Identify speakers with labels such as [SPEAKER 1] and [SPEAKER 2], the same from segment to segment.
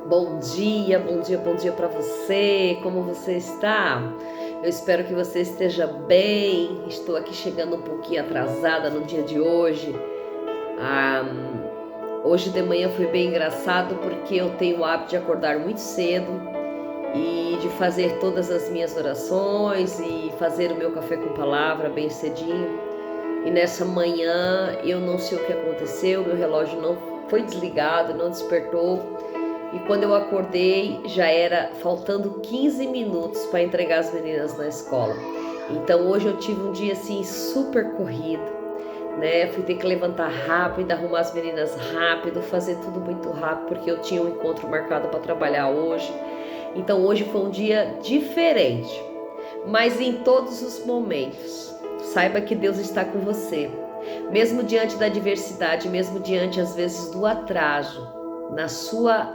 [SPEAKER 1] Bom dia, bom dia, bom dia para você. Como você está? Eu espero que você esteja bem. Estou aqui chegando um pouquinho atrasada no dia de hoje. Hoje de manhã foi bem engraçado porque eu tenho o hábito de acordar muito cedo e de fazer todas as minhas orações e fazer o meu café com palavra bem cedinho. E nessa manhã eu não sei o que aconteceu, meu relógio não foi desligado, não despertou. E quando eu acordei, já era faltando 15 minutos para entregar as meninas na escola. Então hoje eu tive um dia assim super corrido, né? Fui ter que levantar rápido, arrumar as meninas rápido, fazer tudo muito rápido, porque eu tinha um encontro marcado para trabalhar hoje. Então hoje foi um dia diferente, mas em todos os momentos, saiba que Deus está com você. Mesmo diante da adversidade, mesmo diante às vezes do atraso,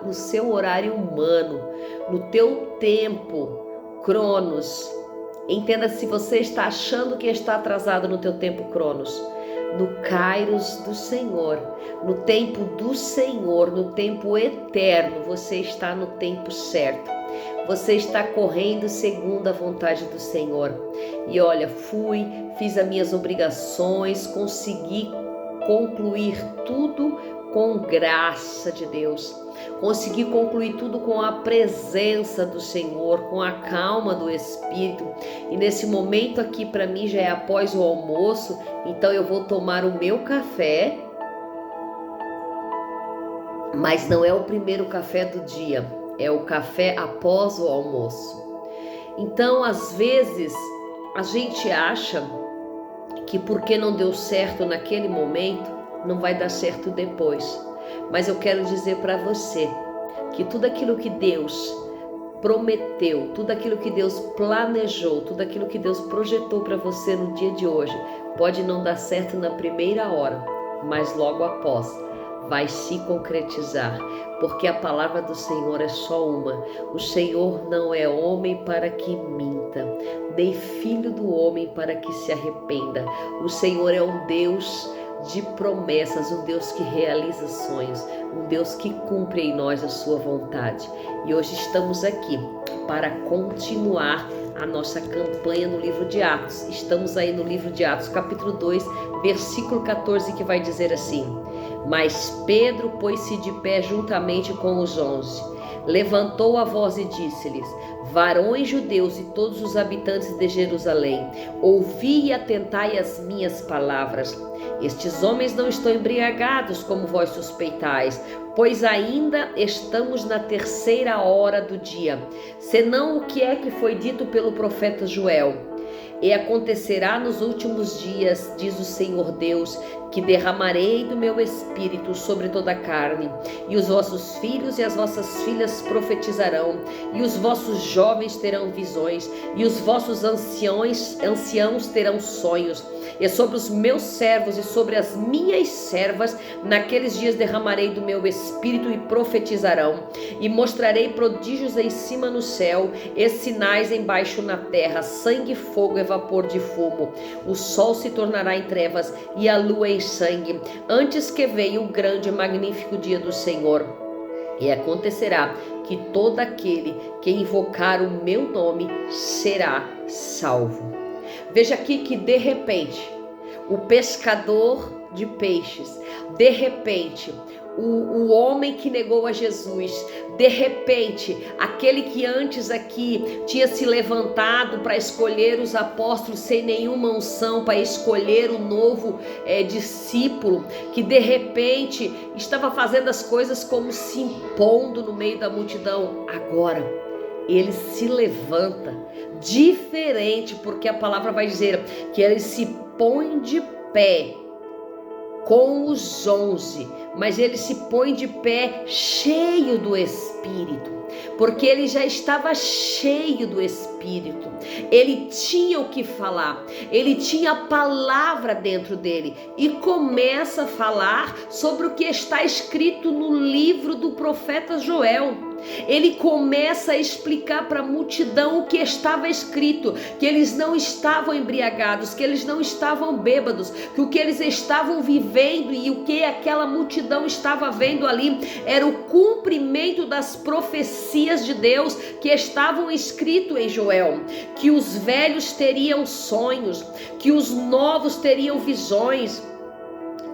[SPEAKER 1] no seu horário humano, no teu tempo, Cronos. Entenda, se você está achando que está atrasado no teu tempo, Cronos, no Kairos do Senhor, no tempo do Senhor, no tempo eterno, você está no tempo certo. Você está correndo segundo a vontade do Senhor. E olha, fiz as minhas obrigações, consegui concluir tudo com graça de Deus. Consegui concluir tudo com a presença do Senhor, com a calma do Espírito. E nesse momento aqui para mim já é após o almoço, então eu vou tomar o meu café, mas não é o primeiro café do dia, é o café após o almoço. Então, às vezes, a gente acha que porque não deu certo naquele momento, não vai dar certo depois. Mas eu quero dizer para você que tudo aquilo que Deus prometeu, tudo aquilo que Deus planejou, tudo aquilo que Deus projetou para você no dia de hoje, pode não dar certo na primeira hora, mas logo após vai se concretizar, porque a palavra do Senhor é só uma. O Senhor não é homem para que minta, nem filho do homem para que se arrependa. O Senhor é um Deus de promessas, um Deus que realiza sonhos, um Deus que cumpre em nós a sua vontade. E hoje estamos aqui para continuar a nossa campanha no livro de Atos. Estamos aí no livro de Atos, capítulo 2, versículo 14, que vai dizer assim: Mas Pedro pôs-se de pé juntamente com os 11, levantou a voz e disse-lhes: Varões judeus e todos os habitantes de Jerusalém, ouvi e atentai às minhas palavras. Estes homens não estão embriagados como vós suspeitais, pois ainda estamos na terceira hora do dia, senão o que é que foi dito pelo profeta Joel. E acontecerá nos últimos dias, diz o Senhor Deus, que derramarei do meu espírito sobre toda a carne, e os vossos filhos e as vossas filhas profetizarão, e os vossos jovens terão visões, e os vossos anciãos terão sonhos. E sobre os meus servos e sobre as minhas servas, naqueles dias derramarei do meu espírito e profetizarão, e mostrarei prodígios em cima no céu, e sinais embaixo na terra, sangue, fogo e vapor de fumo. O sol se tornará em trevas e a lua em sangue, antes que venha o grande e magnífico dia do Senhor. E acontecerá que todo aquele que invocar o meu nome será salvo. Veja aqui que de repente, o pescador de peixes, de repente, o homem que negou a Jesus, de repente, aquele que antes aqui tinha se levantado para escolher os apóstolos sem nenhuma unção, para escolher o novo discípulo, que de repente estava fazendo as coisas como se impondo no meio da multidão, agora ele se levanta diferente, porque a palavra vai dizer que ele se põe de pé com os 11, mas ele se põe de pé cheio do Espírito. porque ele já estava cheio do Espírito. Ele tinha o que falar, ele tinha a palavra dentro dele e começa a falar sobre o que está escrito no livro do profeta Joel. Ele começa a explicar para a multidão o que estava escrito, que eles não estavam embriagados, que eles não estavam bêbados, que o que eles estavam vivendo e o que aquela multidão estava vendo ali era o cumprimento das profecias de Deus que estavam escrito em Joel, que os velhos teriam sonhos, que os novos teriam visões,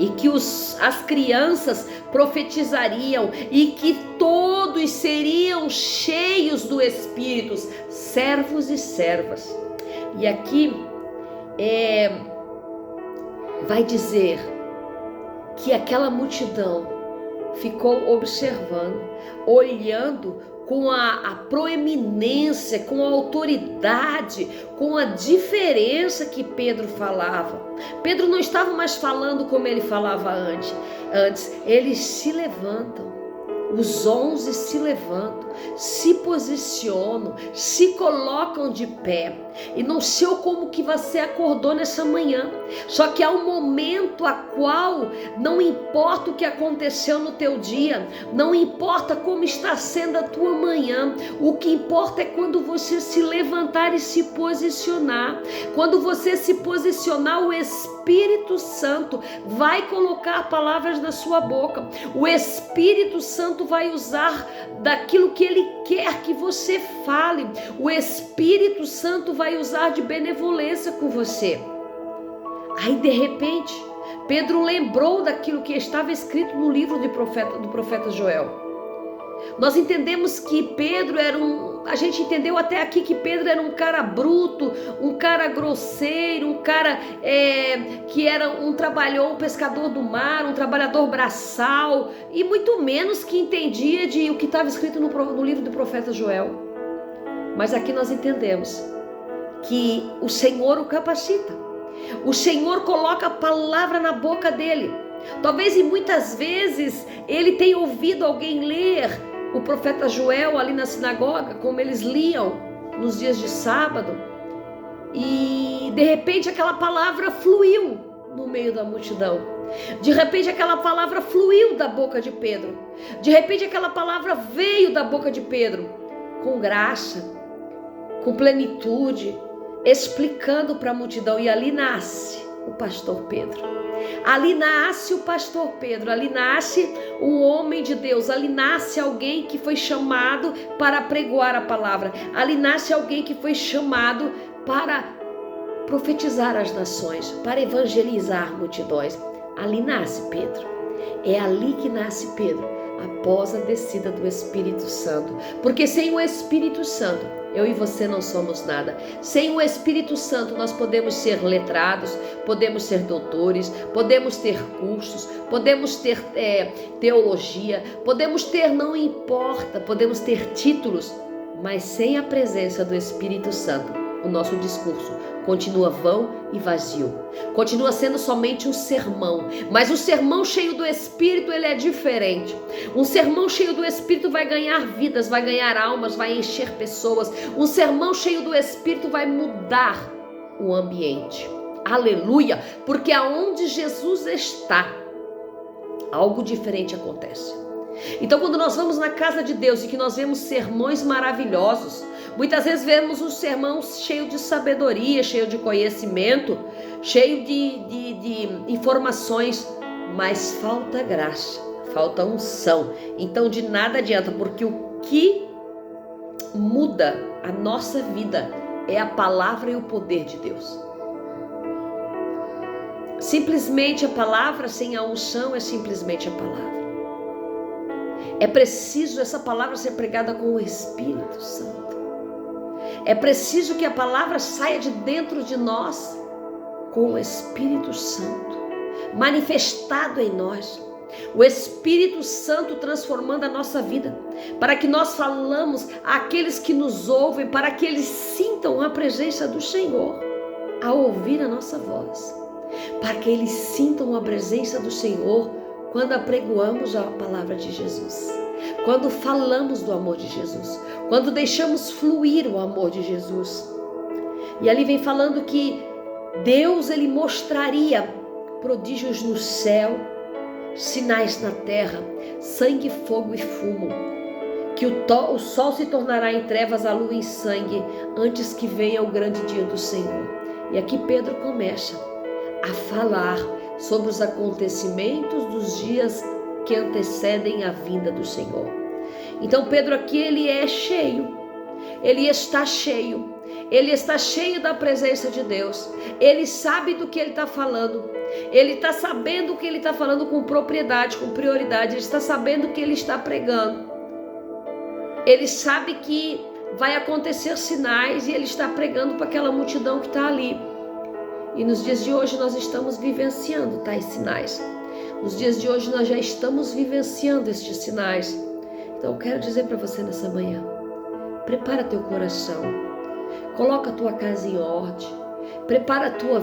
[SPEAKER 1] e que as crianças profetizariam e que todos seriam cheios do Espírito, servos e servas. E aqui vai dizer que aquela multidão ficou observando, olhando com a proeminência, com a autoridade, com a diferença que Pedro falava. Pedro não estava mais falando como ele falava antes. Eles se levantam, os 11 se levantam, se posicionam, se colocam de pé. E não sei como que você acordou nessa manhã, só que há um momento a qual não importa o que aconteceu no teu dia, não importa como está sendo a tua manhã, o que importa é quando você se levantar e se posicionar. Quando você se posicionar, o Espírito Santo vai colocar palavras na sua boca. O Espírito Santo vai usar daquilo que Ele quer que você fale. O Espírito Santo vai usar de benevolência com você. Aí de repente, Pedro lembrou daquilo que estava escrito no livro do profeta Joel. Nós entendemos que Pedro a gente entendeu até aqui que Pedro era um cara bruto, um cara grosseiro, um cara que era um pescador do mar, um trabalhador braçal, e muito menos que entendia de o que estava escrito no livro do profeta Joel. Mas aqui nós entendemos que o Senhor o capacita, o Senhor coloca a palavra na boca dele. Talvez e muitas vezes ele tenha ouvido alguém ler o profeta Joel ali na sinagoga, como eles liam nos dias de sábado, e de repente aquela palavra fluiu no meio da multidão. De repente aquela palavra fluiu da boca de Pedro. De repente aquela palavra veio da boca de Pedro com graça, com plenitude, explicando para a multidão. E ali nasce o pastor Pedro. Ali nasce o pastor Pedro, ali nasce um homem de Deus, ali nasce alguém que foi chamado para pregoar a palavra, ali nasce alguém que foi chamado para profetizar as nações, para evangelizar multidões. Ali nasce Pedro, é ali que nasce Pedro, após a descida do Espírito Santo, porque sem o Espírito Santo, eu e você não somos nada. Sem o Espírito Santo nós podemos ser letrados, podemos ser doutores, podemos ter cursos, podemos ter teologia, podemos ter, não importa, podemos ter títulos, mas sem a presença do Espírito Santo, o nosso discurso continua vão e vazio, continua sendo somente um sermão. Mas o sermão cheio do Espírito, ele é diferente. Um sermão cheio do Espírito vai ganhar vidas, vai ganhar almas, vai encher pessoas. Um sermão cheio do Espírito vai mudar o ambiente. Aleluia! Porque aonde Jesus está, algo diferente acontece. Então, quando nós vamos na casa de Deus e que nós vemos sermões maravilhosos, muitas vezes vemos um sermão cheio de sabedoria, cheio de conhecimento, cheio de informações, mas falta graça, falta unção. Então de nada adianta, porque o que muda a nossa vida é a palavra e o poder de Deus. Simplesmente a palavra sem a unção é simplesmente a palavra. É preciso essa palavra ser pregada com o Espírito Santo. É preciso que a palavra saia de dentro de nós com o Espírito Santo manifestado em nós. O Espírito Santo transformando a nossa vida, para que nós falamos àqueles que nos ouvem, para que eles sintam a presença do Senhor ao ouvir a nossa voz, para que eles sintam a presença do Senhor quando apregoamos a palavra de Jesus, quando falamos do amor de Jesus, quando deixamos fluir o amor de Jesus. E ali vem falando que Deus, ele mostraria prodígios no céu, sinais na terra, sangue, fogo e fumo, que o sol se tornará em trevas, a lua em sangue, antes que venha o grande dia do Senhor. E aqui Pedro começa a falar sobre os acontecimentos dos dias que antecedem a vinda do Senhor. Então Pedro aqui, ele é cheio, ele está cheio da presença de Deus, ele sabe do que ele está falando, ele está sabendo o que ele está falando com propriedade, com prioridade, ele está sabendo o que ele está pregando, ele sabe que vai acontecer sinais e ele está pregando para aquela multidão que está ali. E nos dias de hoje nós estamos vivenciando tais sinais, nos dias de hoje nós já estamos vivenciando estes sinais. Então eu quero dizer para você nessa manhã, prepara teu coração, coloca a tua casa em ordem, prepara a tua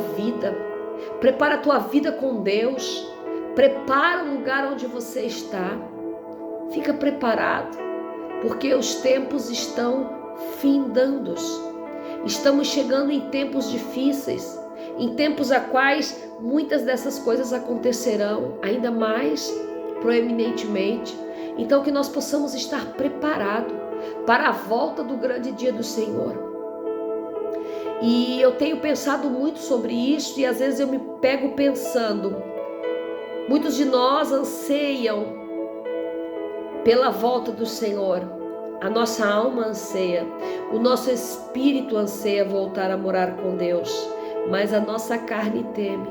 [SPEAKER 1] vida com Deus, prepara o lugar onde você está, fica preparado, porque os tempos estão findando, estamos chegando em tempos difíceis, em tempos a quais muitas dessas coisas acontecerão, ainda mais proeminentemente. Então que nós possamos estar preparados para a volta do grande dia do Senhor. E eu tenho pensado muito sobre isso e às vezes eu me pego pensando, muitos de nós anseiam pela volta do Senhor, a nossa alma anseia, o nosso espírito anseia voltar a morar com Deus, mas a nossa carne teme,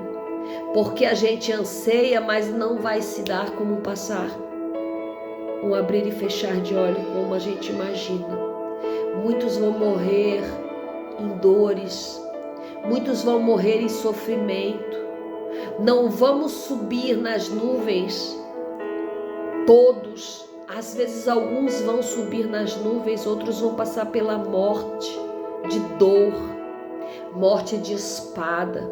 [SPEAKER 1] porque a gente anseia, mas não vai se dar como passar, um abrir e fechar de olho como a gente imagina. Muitos vão morrer em dores, muitos vão morrer em sofrimento, não vamos subir nas nuvens, todos, às vezes alguns vão subir nas nuvens, outros vão passar pela morte de dor, morte de espada,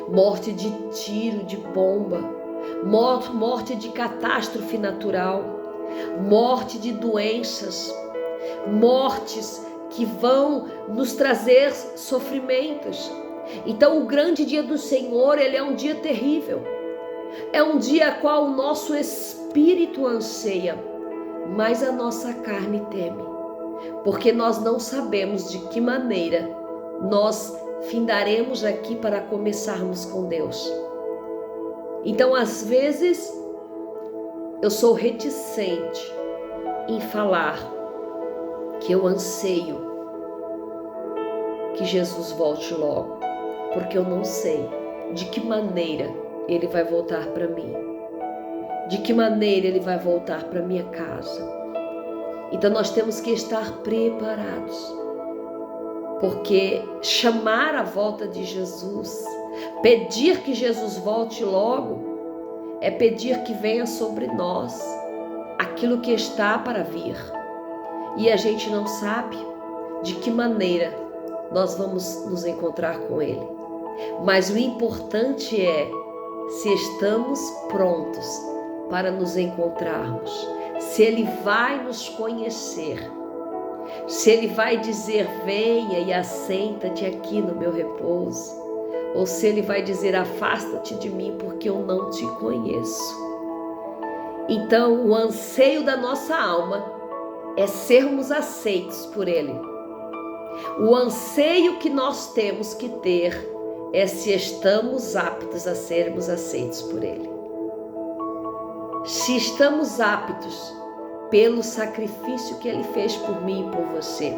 [SPEAKER 1] morte de tiro, de bomba, morte de catástrofe natural, morte de doenças, mortes que vão nos trazer sofrimentos. Então o grande dia do Senhor, ele é um dia terrível, é um dia a qual o nosso espírito anseia, mas a nossa carne teme, porque nós não sabemos de que maneira nós findaremos aqui para começarmos com Deus. Então às vezes eu sou reticente em falar que eu anseio que Jesus volte logo, porque eu não sei de que maneira ele vai voltar para mim, de que maneira ele vai voltar para minha casa. Então nós temos que estar preparados, porque chamar a volta de Jesus, pedir que Jesus volte logo, é pedir que venha sobre nós aquilo que está para vir. E a gente não sabe de que maneira nós vamos nos encontrar com Ele. Mas o importante é se estamos prontos para nos encontrarmos, se Ele vai nos conhecer, se Ele vai dizer venha e assenta-te aqui no meu repouso, ou se Ele vai dizer afasta-te de mim porque eu não te conheço. Então o anseio da nossa alma é sermos aceitos por Ele. O anseio que nós temos que ter é se estamos aptos a sermos aceitos por Ele. Se estamos aptos pelo sacrifício que Ele fez por mim e por você.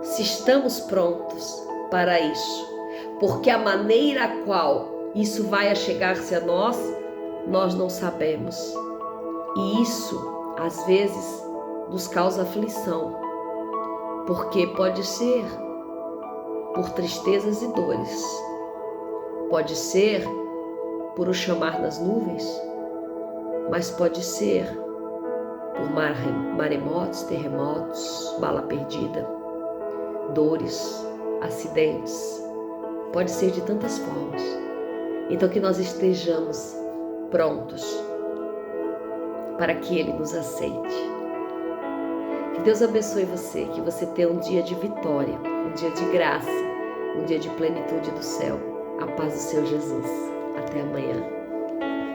[SPEAKER 1] Se estamos prontos para isso. Porque a maneira a qual isso vai chegar-se a nós, nós não sabemos. E isso, às vezes, nos causa aflição. Porque pode ser por tristezas e dores. Pode ser por o chamar nas nuvens. Mas pode ser por maremotos, terremotos, bala perdida, dores, acidentes. Pode ser de tantas formas. Então que nós estejamos prontos para que Ele nos aceite. Que Deus abençoe você, que você tenha um dia de vitória, um dia de graça, um dia de plenitude do céu. A paz do Senhor Jesus. Até amanhã.